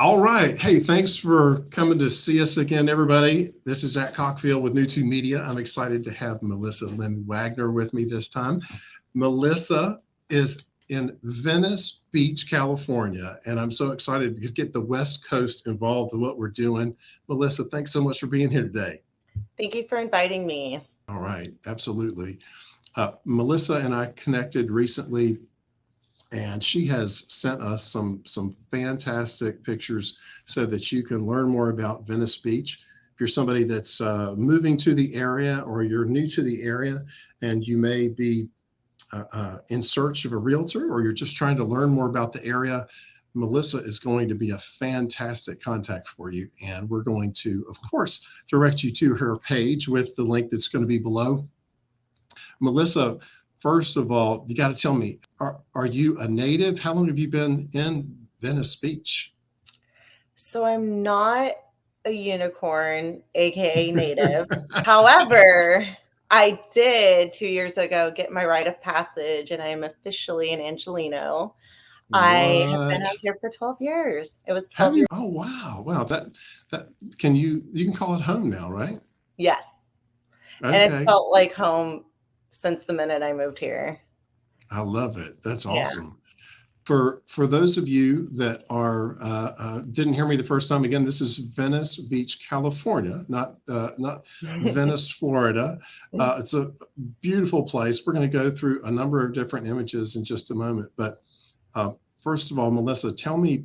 All right. Hey, thanks for coming to see us again, everybody. This is Zach Cockfield with New2 Media. I'm excited to have Melissa Lynn Wagner with me this time. Melissa is in Venice Beach, California, and I'm so excited to get the West Coast involved in what we're doing. Melissa, thanks so much for being here today. Thank you for inviting me. All right, absolutely. Melissa and I connected recently, and she has sent us some fantastic pictures so that you can learn more about Venice Beach. If you're somebody that's moving to the area or you're new to the area and you may be in search of a realtor or you're just trying to learn more about the area, Melissa is going to be a fantastic contact for you. And we're going to, of course, direct you to her page with the link that's going to be below. Melissa, first of all, you got to tell me, are you a native? How long have you been in Venice Beach? So I'm not a unicorn, aka native. However, I did 2 years ago get my rite of passage, and I am officially an Angelino. I have been out here for 12 years. It was 12 years. Oh, wow. That you can call it home now, right? Yes. Okay. And it's felt like home since the minute I moved here. I love it. That's awesome. Yeah. For those of you that are didn't hear me the first time, again, this is Venice Beach, California, not Venice, Florida. It's a beautiful place. We're going to go through a number of different images in just a moment. But first of all, Melissa, tell me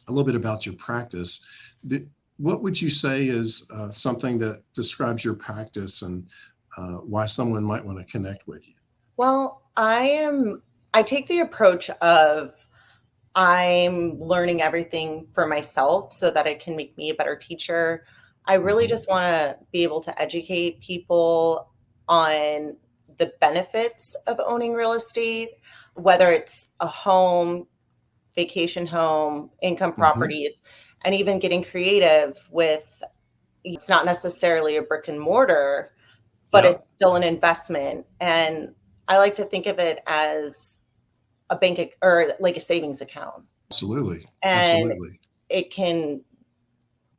a little bit about your practice. What would you say is something that describes your practice and why someone might want to connect with you? Well, I take the approach of I'm learning everything for myself so that it can make me a better teacher. I really just want to be able to educate people on the benefits of owning real estate, whether it's a home, vacation home, income properties, and even getting creative with, it's not necessarily a brick and mortar, but it's still an investment. And I like to think of it as a bank or like a savings account. Absolutely. And absolutely. It can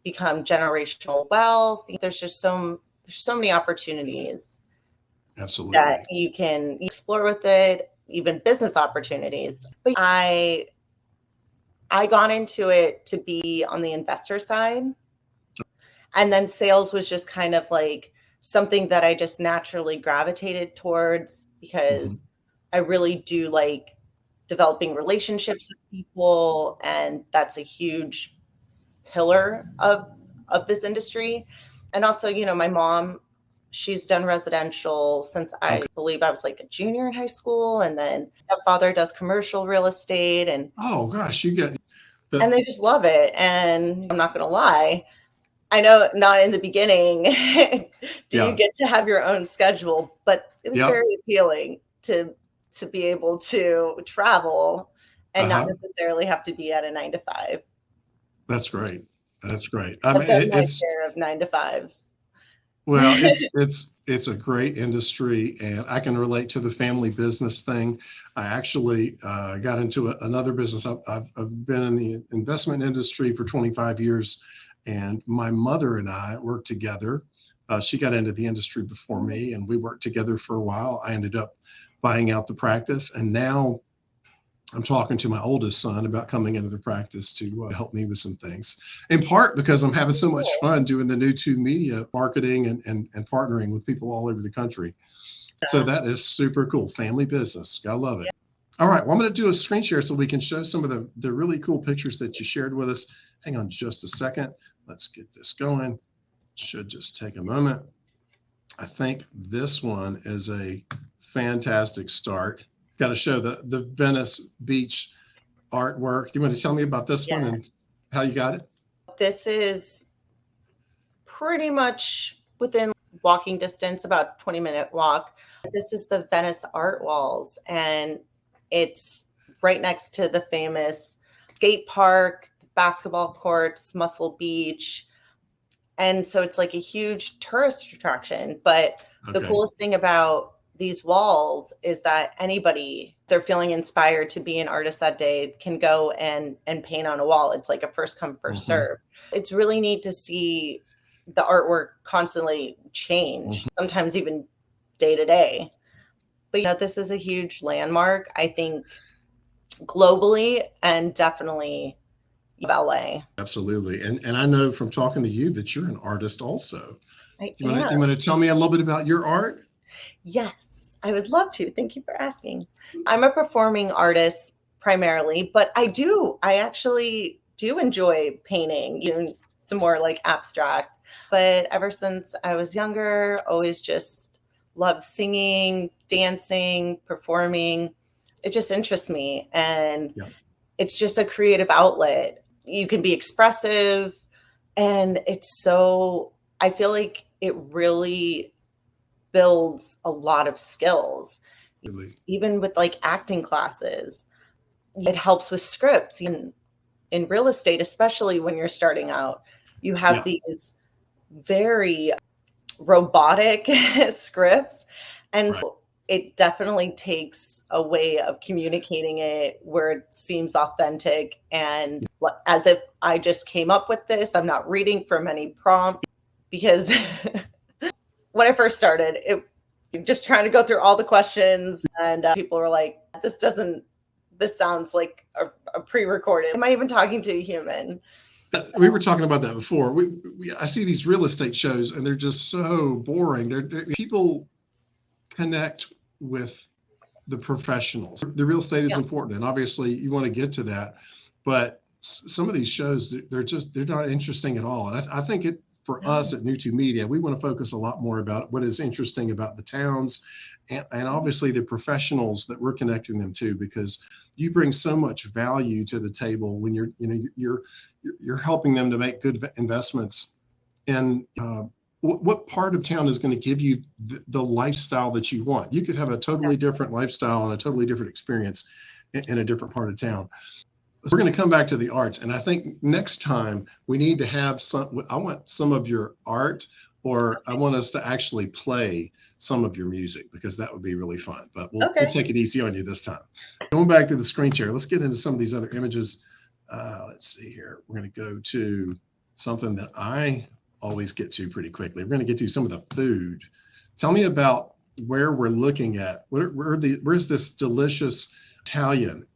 become generational wealth. There's so many opportunities. Absolutely. That you can explore with it, even business opportunities. But I got into it to be on the investor side. And then sales was just kind of like something that I just naturally gravitated towards because I really do like developing relationships with people. And that's a huge pillar of this industry. And also, my mom, she's done residential since I believe I was like a junior in high school. And then my father does commercial real estate. And oh gosh, and they just love it. And I'm not going to lie, I know not in the beginning do you get to have your own schedule, but it was very appealing to be able to travel and not necessarily have to be at a 9 to 5. That's great. That's great. I mean, it's share of 9 to 5s. Well, it's a great industry, and I can relate to the family business thing. I actually got into another business. I've been in the investment industry for 25 years, and my mother and I worked together. She got into the industry before me, and we worked together for a while. I ended up buying out the practice, and now I'm talking to my oldest son about coming into the practice to help me with some things, in part because I'm having so much fun doing the New2 Media marketing and partnering with people all over the country. So that is super cool. Family business. Gotta love it. All right. Well, I'm going to do a screen share so we can show some of the really cool pictures that you shared with us. Hang on just a second. Let's get this going. Should just take a moment. I think this one is a fantastic start. Got to show the Venice Beach artwork. You want to tell me about this one and how you got it? This is pretty much within walking distance, about 20-minute walk. This is the Venice art walls, and it's right next to the famous skate park, basketball courts, Muscle Beach. And so it's like a huge tourist attraction. But the coolest thing about these walls is that anybody, they're feeling inspired to be an artist that day, can go and paint on a wall. It's like a first come, first serve. It's really neat to see the artwork constantly change, sometimes even day to day. But this is a huge landmark, I think, globally and definitely LA. Absolutely. And I know from talking to you that you're an artist also. I You am. want to tell me a little bit about your art? Yes, I would love to. Thank you for asking. I'm a performing artist primarily, but I actually do enjoy painting, some more like abstract. But ever since I was younger, always just loved singing, dancing, performing. It just interests me. And Yeah. it's just a creative outlet. You can be expressive. And I feel like it really builds a lot of skills. Really. Even with like acting classes, it helps with scripts. In real estate, especially when you're starting out, you have these very robotic scripts. And so it definitely takes a way of communicating it where it seems authentic and as if I just came up with this. I'm not reading from any prompt, because when I first started, just trying to go through all the questions, and people were like, this sounds like a pre-recorded. Am I even talking to a human? We were talking about that before. I see these real estate shows and they're just so boring. People connect with the professionals. The real estate is important, and obviously you want to get to that. But some of these shows, they're not interesting at all. And I think for us at New to Media, we want to focus a lot more about what is interesting about the towns and obviously the professionals that we're connecting them to, because you bring so much value to the table when you're helping them to make good investments. And what part of town is going to give you the lifestyle that you want? You could have a totally different lifestyle and a totally different experience in a different part of town. We're going to come back to the arts, and I think next time we need to have I want some of your art, or I want us to actually play some of your music, because that would be really fun. But we'll take it easy on you this time. Going back to the screen share, let's get into some of these other images. Let's see here. We're going to go to something that I always get to pretty quickly. We're going to get to some of the food. Tell me about where we're looking at. Where's this delicious Italian?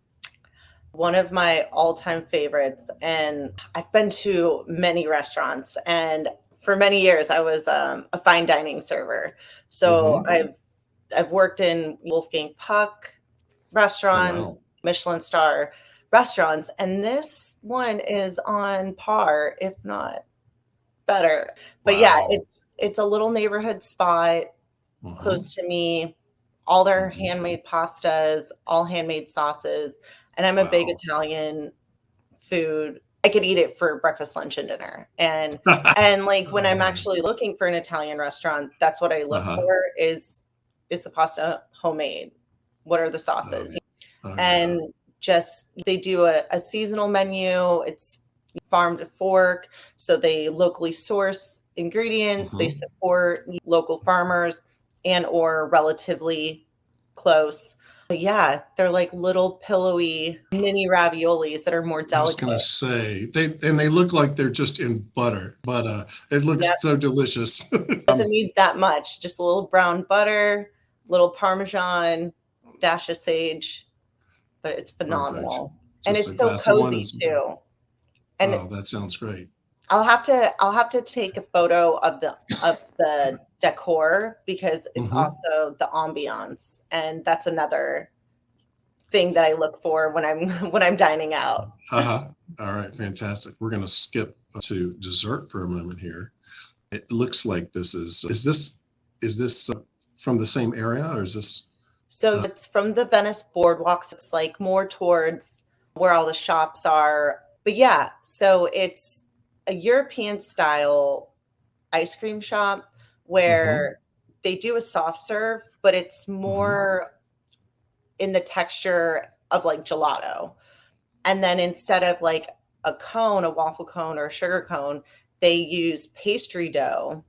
One of my all-time favorites, and I've been to many restaurants, and for many years I was a fine dining server. So I've worked in Wolfgang Puck restaurants, Michelin star restaurants, and this one is on par, if not better. But it's a little neighborhood spot close to me. All their handmade pastas, all handmade sauces. And I'm a big Italian food. I could eat it for breakfast, lunch, and dinner. And like when I'm actually looking for an Italian restaurant, that's what I look for is the pasta homemade? What are the sauces? And just they do a seasonal menu. It's farm to fork. So they locally source ingredients. They support local farmers and or relatively close. But yeah, they're like little pillowy mini raviolis that are more delicate. I was going to say they look like they're just in butter, but it looks so delicious. Doesn't need that much, just a little brown butter, little Parmesan, dash of sage, but it's phenomenal. And it's so cozy too. And that sounds great. I'll have to take a photo of the decor, because it's also the ambiance, and that's another thing that I look for when I'm dining out. All right, fantastic. We're going to skip to dessert for a moment here. It looks like this is this from the same area, or is this? So it's from the Venice boardwalks. It's like more towards where all the shops are. But yeah, so it's a European style ice cream shop where they do a soft serve, but it's more in the texture of like gelato. And then instead of like a waffle cone or a sugar cone, they use pastry dough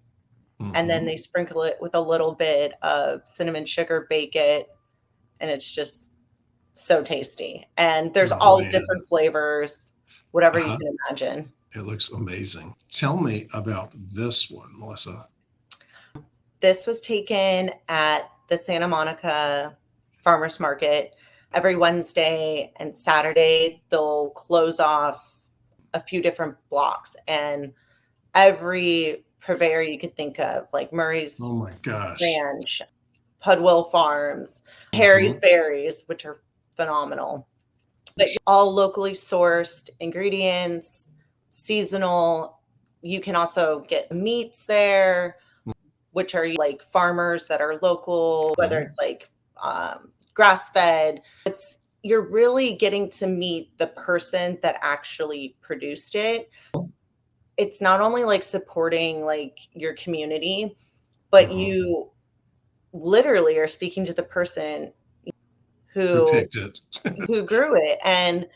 and then Mm-hmm. they sprinkle it with a little bit of cinnamon sugar, bake it, and it's just so tasty. And there's Oh all man. different flavors, whatever you Uh-huh. can imagine. It looks amazing. Tell me about this one, Melissa. This was taken at the Santa Monica Farmers Market. Every Wednesday and Saturday, they'll close off a few different blocks, and every purveyor you could think of, like Murray's Oh my gosh. Ranch, Pudwell Farms, Harry's Mm-hmm. Berries, which are phenomenal. But all locally sourced ingredients, seasonal. You can also get meats there, which are like farmers that are local, whether Mm-hmm. it's like grass fed. It's you're really getting to meet the person that actually produced it. It's not only like supporting like your community, but Mm-hmm. you literally are speaking to the person Who who picked it? who grew it, and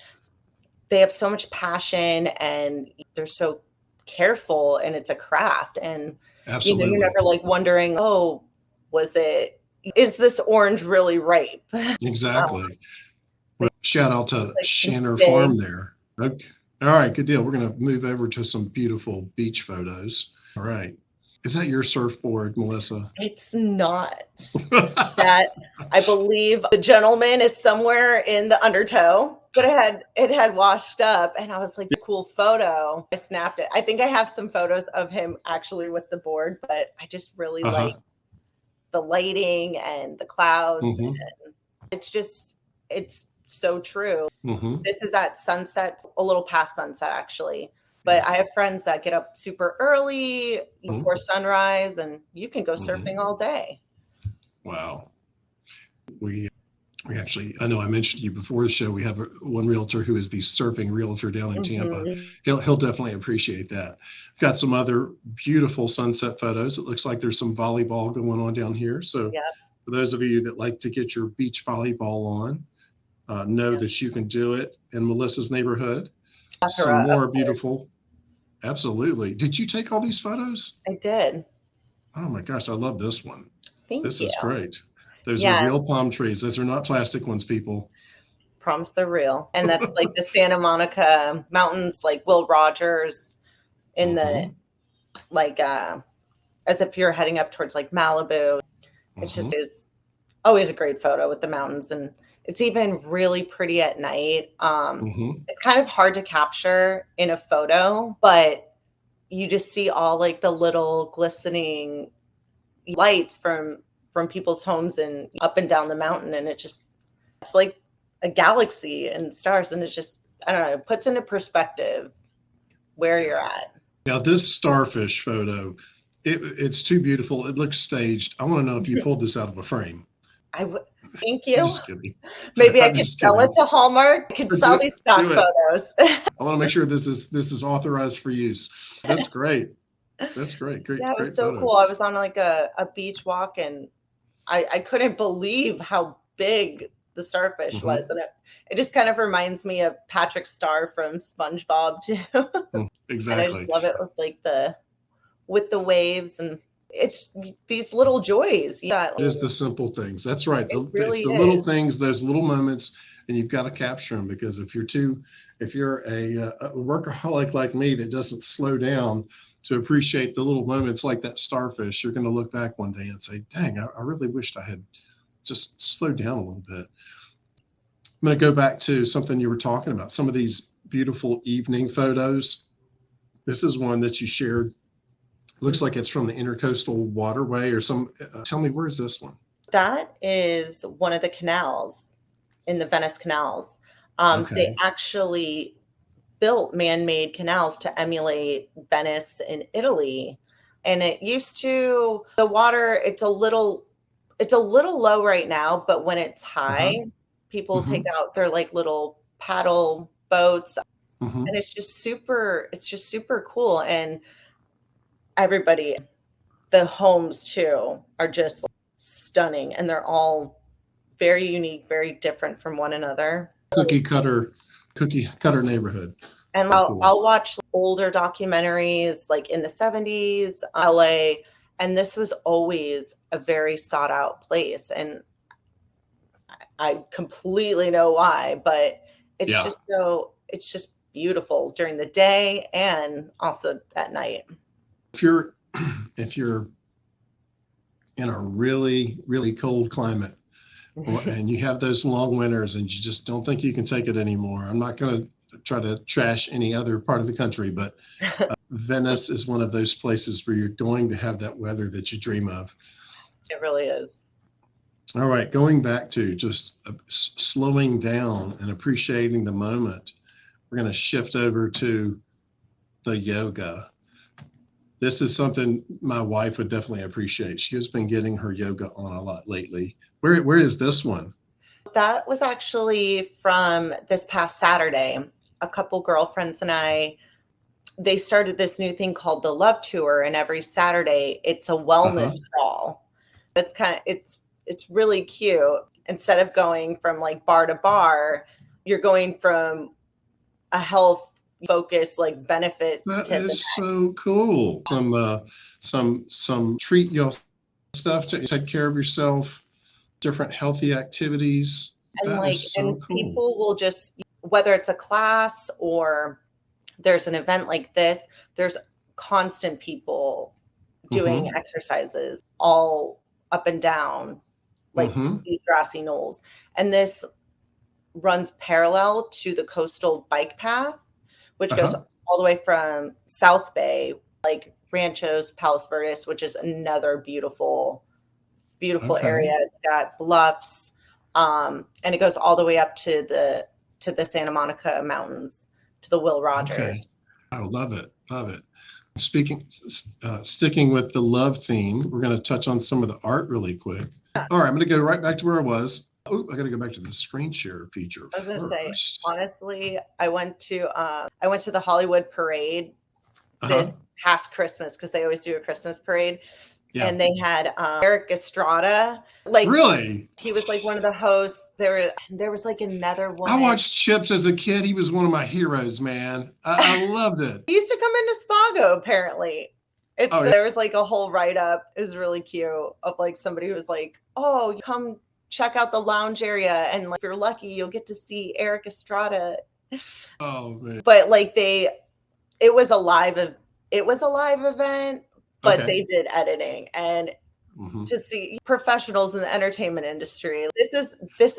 they have so much passion and they're so careful, and it's a craft, and you're Absolutely. never like wondering, oh, was it is this orange really ripe? Exactly. Well, Like, shout out to like some Shanner big Farm there. Okay. All right, good deal. We're going to move over to some beautiful beach photos. All right. Is that your surfboard, Melissa? It's not. That I believe the gentleman is somewhere in the undertow, but it had washed up, and I was like, cool photo. I snapped it. I think I have some photos of him actually with the board, but I just really like Uh-huh. the lighting and the clouds. Mm-hmm. It's so true. Mm-hmm. This is at sunset, a little past sunset actually. But I have friends that get up super early before sunrise, and you can go Mm-hmm. surfing all day. Wow. We we actually, I know I mentioned to you before the show, we have one realtor who is the surfing realtor down in Tampa. Mhm. He'll definitely appreciate that. Got some other beautiful sunset photos. It looks like there's some volleyball going on down here. So Yep. for those of you that like to get your beach volleyball on, know Yep. that you can do it in Melissa's neighborhood. Some Plethora, of more course. beautiful. Absolutely. Did you take all these photos? I did. Oh my gosh, I love this one. Thank This you. is great. Those are Yeah, real palm trees. Those are not plastic ones, people. promise they're real. And that's like the Santa Monica mountains, like Will Rogers in the Mm-hmm. like as if you're heading up towards like Malibu. It's Mm-hmm. just is always a great photo with the mountains, and it's even really pretty at night. Mm-hmm. It's kind of hard to capture in a photo, but you just see all like the little glistening lights from people's homes and up and down the mountain, and it's like a galaxy and stars, and it's just I don't know, it puts into perspective where you're Yeah. at. Now this starfish photo, it's too beautiful. It looks staged. I want to know if you pulled this out of a frame. I would thank I'm you. just kidding. Maybe I I'm could just sell it kidding. to Hallmark. I could Do sell it. these stock Do it. photos. I want to make sure this is authorized for use. That's great. That's great. Great, Yeah, it was great so photo. cool. I was on like a beach walk, and I couldn't believe how big the starfish Mm-hmm. was. And it just kind of reminds me of Patrick Star from SpongeBob too. And I just Exactly. love it with the waves, and it's these little joys. Yeah, It is the simple things. That's right. it It's really the little is. things, those little moments, and you've got to capture them because if you're a workaholic like me that doesn't slow down to appreciate the little moments like that starfish, you're going to look back one day and say, dang, I really wished I had just slowed down a little bit. I'm going to go back to something you were talking about, some of these beautiful evening photos. This is one that you shared. Looks like it's from the Intercoastal Waterway or some. Tell me, where's this one? That is one of the canals in the Venice canals. They Okay. actually built man-made canals to emulate Venice in Italy. And it used to the water, it's a little low right now, but when it's Uh-huh. high, people take Mm-hmm. out their like little paddle boats, Mm-hmm. and it's just super cool. And everybody, the homes too, are just stunning, and they're all very unique, very different from one another. Cookie cutter, cookie cutter neighborhood. And Very I'll cool. I'll watch older documentaries like in the 70s, LA, And this was always a very sought out place. And I completely know why, but Yeah. it's just beautiful during the day and also at night. If you're if you're in a really, really cold climate, and you have those long winters and you just don't think you can take it anymore, I'm not going to try to trash any other part of the country, but Venice is one of those places where you're going to have that weather that you dream of. It really is. All right, going back to just slowing down and appreciating the moment, we're going to shift over to the yoga. This is something my wife would definitely appreciate. She has been getting her yoga on a lot lately. Where is this one? That was actually from this past Saturday. A couple girlfriends and I, they started this new thing called the Love Tour, and every Saturday it's a wellness crawl. It's really cute. Instead of going from like bar to bar, you're going from a health focused like benefit. That is so cool. Some treat your stuff to take care of yourself, different healthy activities. And That is so cool. people will just, whether it's a class or there's an event like this, there's constant people doing exercises all up and down like these grassy knolls. And this runs parallel to the coastal bike path, which goes all the way from South Bay, like Ranchos Palos Verdes, which is another beautiful area. It's got bluffs, and it goes all the way up to the Santa Monica Mountains, to the Will Rogers. Okay. I love it. Love it. Sticking with the love theme, we're going to touch on some of the art really quick. All right, I'm going to go right back to where I was. Oh, I got to go back to the screen share feature. I was going to say, honestly, I went to the Hollywood Parade this past Christmas, because they always do a Christmas parade. Yeah. And they had Eric Estrada. Like, really? He was like one of the hosts. There was like another one. I watched Chips as a kid. He was one of my heroes, man. I loved it. He used to come into Spago, apparently. There was like a whole write-up. It was really cute, of like somebody who was like, oh, you come check out the lounge area, and like, if you're lucky, you'll get to see Eric Estrada. Oh man. But like it was a live event. But they did editing, and to see professionals in the entertainment industry, this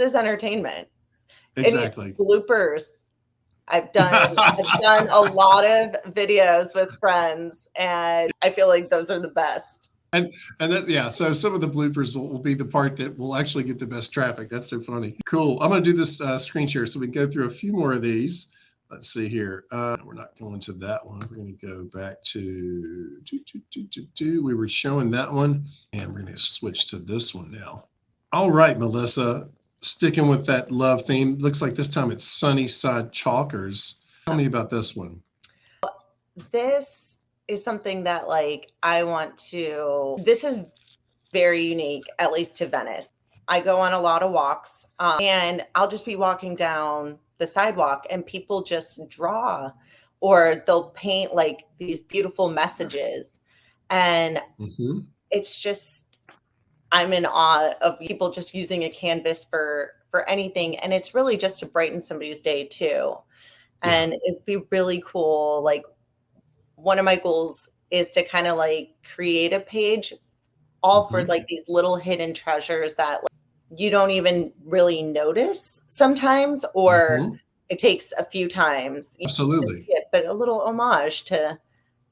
is entertainment. Exactly. Bloopers. I've done a lot of videos with friends, and I feel like those are the best. And that, yeah, so some of the bloopers will be the part that will actually get the best traffic. That's so funny. Cool. I'm going to do this screen share so we can go through a few more of these. Let's see here. We're not going to that one. We're going to go back to we were showing that one, and we're going to switch to this one now. All right, Melissa, sticking with that love theme. Looks like this time it's Sunnyside Chalkers. Tell me about this one. This is something that this is very unique, at least to Venice. I go on a lot of walks, and I'll just be walking down the sidewalk and people just draw, or they'll paint like these beautiful messages. And it's just, I'm in awe of people just using a canvas for anything. And it's really just to brighten somebody's day too. And it'd be really cool. Like, one of my goals is to kind of like create a page all for like these little hidden treasures that you don't even really notice sometimes, or it takes a few times. Absolutely. But a little homage to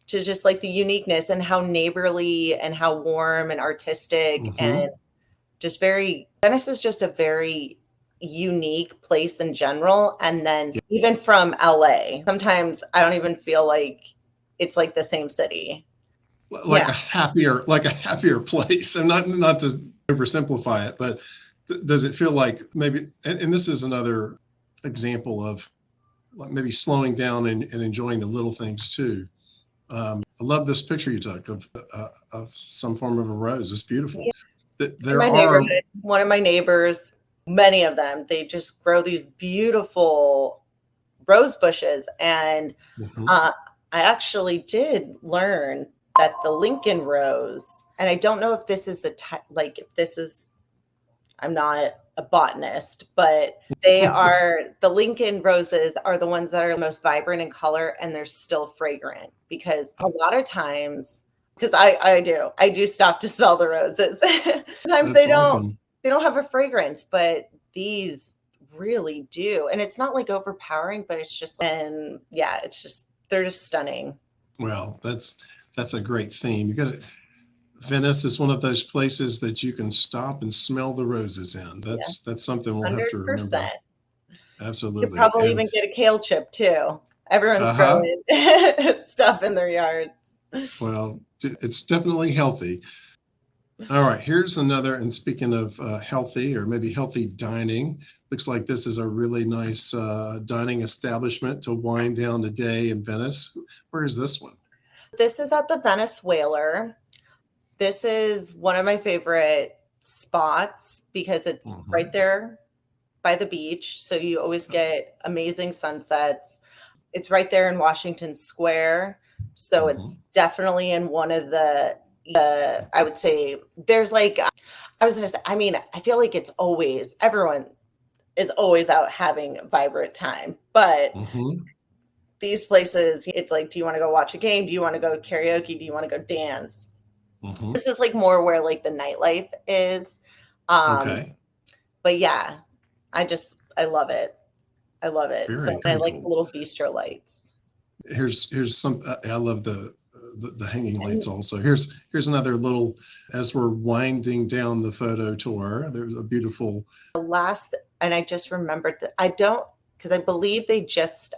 just like the uniqueness and how neighborly and how warm and artistic and just Venice is just a very unique place in general. And then even from LA, sometimes I don't even feel like it's like the same city. Like a happier place. And not to oversimplify it, but does it feel like maybe, and this is another example of maybe slowing down and enjoying the little things too. I love this picture you took of some form of a rose. It's beautiful. One of my neighbors, many of them, they just grow these beautiful rose bushes. And I actually did learn that the Lincoln rose, and I don't know if this is the type, like if this is, I'm not a botanist, but the Lincoln roses are the ones that are most vibrant in color and they're still fragrant, because a lot of times, because I do stop to smell the roses. Sometimes That's awesome. they don't have a fragrance, but these really do. And it's not like overpowering, but it's just, and yeah, it's just, they're just stunning. Well, that's a great theme. You got to Venice is one of those places that you can stop and smell the roses in. Yeah, That's something we'll have to remember. 100%. You could Absolutely. probably And even get a kale chip too. Everyone's uh-huh. growing stuff in their yards. Well, it's definitely healthy. All right, here's another. And speaking of healthy or maybe healthy dining, looks like this is a really nice dining establishment to wind down the day in Venice. Where is this one? This is at the Venice Whaler. This is one of my favorite spots because it's right there by the beach. So you always get amazing sunsets. It's right there in Washington Square. So it's definitely in one of the I would say there's like, I was going to say, I mean, I feel like it's always, everyone is always out having a vibrant time. But these places, it's like, do you want to go watch a game? Do you want to go karaoke? Do you want to go dance? This is like more where like the nightlife is. Okay. But yeah, I love it. I love it. Very, So I very like the cool. little bistro lights. Here's some. I love the hanging lights. Also, here's another little. As we're winding down the photo tour, there's a beautiful. The last, and I just remembered that I don't, because I believe they just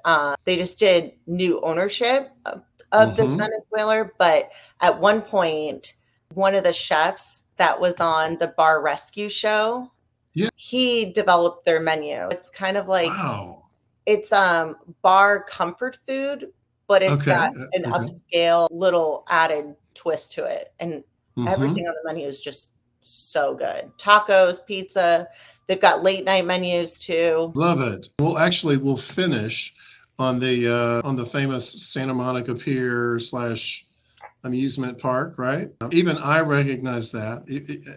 did new ownership of this Venice Whaler, but at one point, one of the chefs that was on the Bar Rescue show, Yeah. he developed their menu. It's kind of like, Wow. it's bar comfort food, but it's Okay. got an upscale little added twist to it. And everything on the menu is just so good. Tacos, pizza. They've got late night menus too. Love it. Well, actually, we'll finish on the famous Santa Monica Pier / amusement park, right? Even I recognize that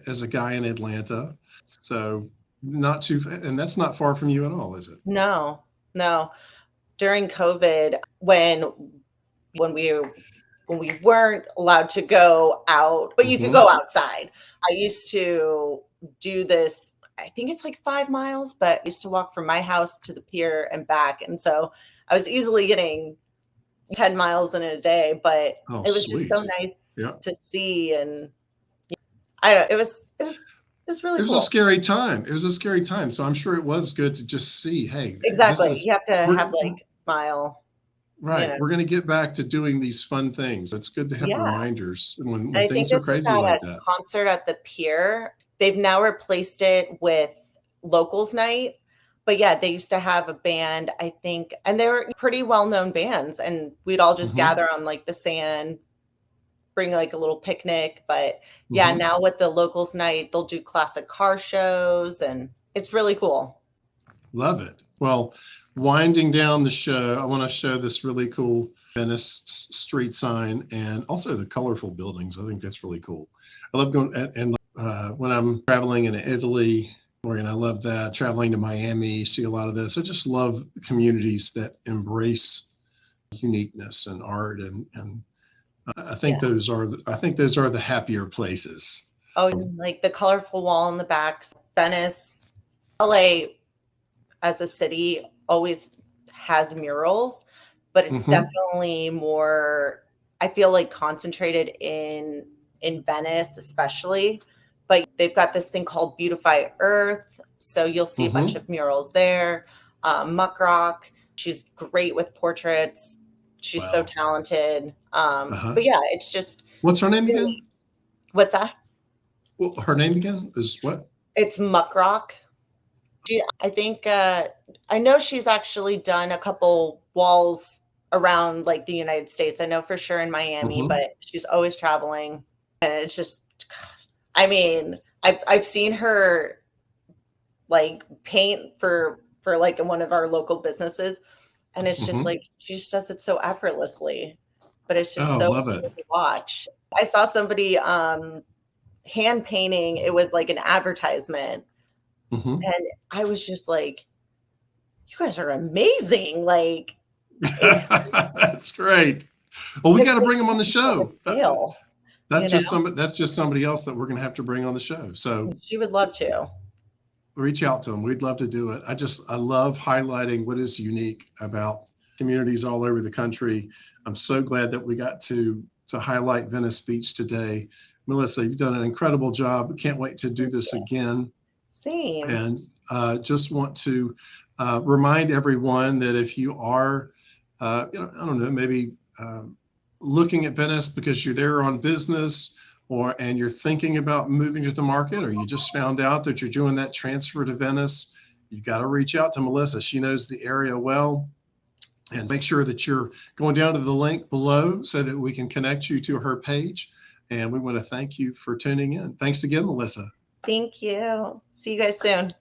as a guy in Atlanta. So not too, and that's not far from you at all, is it? No, no. During COVID, when we weren't allowed to go out, but you could go outside. I used to do this, I think it's like 5 miles, but I used to walk from my house to the pier and back. And so I was easily getting 10 miles in a day, but it was just so nice to see. And I don't know, it was really cool. It was a scary time. It was a scary time. So I'm sure it was good to just see, hey, exactly. You have to have like a smile. Right. We're going to get back to doing these fun things. It's good to have reminders when things are crazy like that. Concert at the pier. They've now replaced it with Locals Night. But yeah, they used to have a band, I think, and they were pretty well-known bands. And we'd all just gather on like the sand, bring like a little picnic. But yeah, now with the Locals Night, they'll do classic car shows, and it's really cool. Love it. Well, winding down the show, I want to show this really cool Venice street sign and also the colorful buildings. I think that's really cool. I love going and when I'm traveling in Italy, and I love that, traveling to Miami, see a lot of this. I just love communities that embrace uniqueness and art, and I think those are the happier places. Oh, like the colorful wall in the back. Venice, LA as a city always has murals, but it's definitely more, I feel like, concentrated in Venice especially. But they've got this thing called Beautify Earth, so you'll see a bunch of murals there. Muck Rock, she's great with portraits. She's so talented. But yeah, it's just. What's her name again? What's that? Well, her name again is what? It's Muck Rock. I think I know she's actually done a couple walls around like the United States. I know for sure in Miami, but she's always traveling, and it's just, I mean, I've seen her like paint for like one of our local businesses, and it's just like she just does it so effortlessly. but it's just Oh, so love cool it. to watch. I saw somebody hand painting. It was like an advertisement. Hmm. And I was just like, you guys are amazing. Like, it, That's great. Well, we it's got to like bring them on the on the show. scale, you know, That's just somebody else that we're going to have to bring on the show. So she would love to. reach out to them. We'd love to do it. I love highlighting what is unique about communities all over the country. I'm so glad that we got to highlight Venice Beach today. Melissa, you've done an incredible job. Can't wait to do this again. Same. And just want to remind everyone that if you are, I don't know, maybe looking at Venice because you're there on business, and you're thinking about moving to the market, or you just found out that you're doing that transfer to Venice, you've got to reach out to Melissa. She knows the area well. And make sure that you're going down to the link below so that we can connect you to her page. And we want to thank you for tuning in. Thanks again, Melissa. Thank you. See you guys soon.